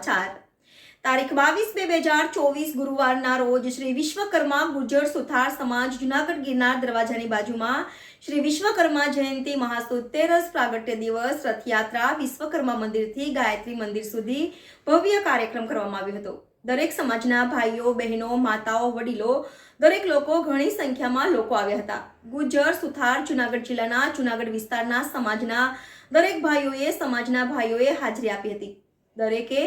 સમાચાર તારીખ 22/2/2024 ગુરુવારના રોજ શ્રી વિશ્વકર્મા ગુર્જર સુથાર સમાજ જૂનાગઢ ગિરનાર દરવાજાની બાજુમાં શ્રી વિશ્વકર્મા જયંતિ મહાસ્તુત તેરસ પ્રાગટ્ય દિવસ રથયાત્રા વિશ્વકર્મા મંદિરથી ગાયત્રી મંદિર સુધી ભવ્ય કાર્યક્રમ કરવામાં આવ્યો હતો। દરેક સમાજના ભાઈઓ બહેનો માતાઓ વડીલો દરેક લોકો ઘણી સંખ્યામાં લોકો આવ્યા હતા। ગુર્જર સુથાર જૂનાગઢ જિલ્લાના જૂનાગઢ વિસ્તારના સમાજના ભાઈઓએ હાજરી આપી હતી। દરેકે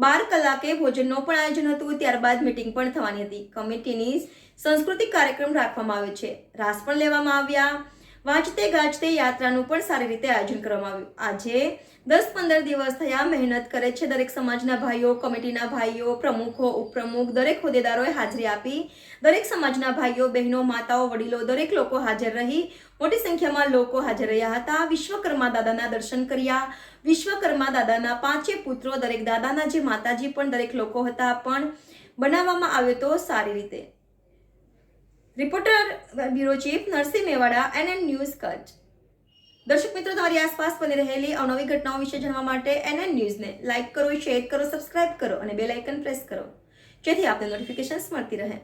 12 કલાકે ભોજનનો પણ આયોજન હતું। ત્યારબાદ મીટિંગ પણ થવાની હતી। કમિટીની સાંસ્કૃતિક કાર્યક્રમ રાખવામાં આવ્યો છે। રાસ પણ લેવામાં આવ્યા। વાંચતે ગાજતે યાત્રાનું પણ સારી રીતે આયોજન કરવામાં આવ્યું। આજે 10-15 દિવસ થયા મહેનત કરે છે દરેક સમાજના ભાઈઓ, કમિટીના ભાઈઓ, પ્રમુખો, ઉપપ્રમુખ દરેક હોદ્દેદારોએ હાજરી આપી। દરેક સમાજના ભાઈઓ બહેનો માતાઓ વડીલો દરેક લોકો હાજર રહી મોટી સંખ્યામાં લોકો હાજર રહ્યા હતા। વિશ્વકર્મા દાદાના દર્શન કર્યા। વિશ્વકર્મા દાદાના 5 પુત્રો દરેક દાદાના જે માતાજી પણ દરેક લોકો હતા પણ બનાવવામાં આવ્યો તો સારી રીતે। Reporter bureau chief Narsinh Mewada, NN news Kutch. દર્શક મિત્રો, તમારી આસપાસ બની રહેલી અવનવી ઘટનાઓ વિશે જાણવા માટે NN ન્યૂઝને લાઇક કરો, શેર કરો, સબસ્ક્રાઇબ કરો અને બેલ આઇકન પ્રેસ કરો, જેથી આપને નોટિફિકેશન્સ મળતી રહે।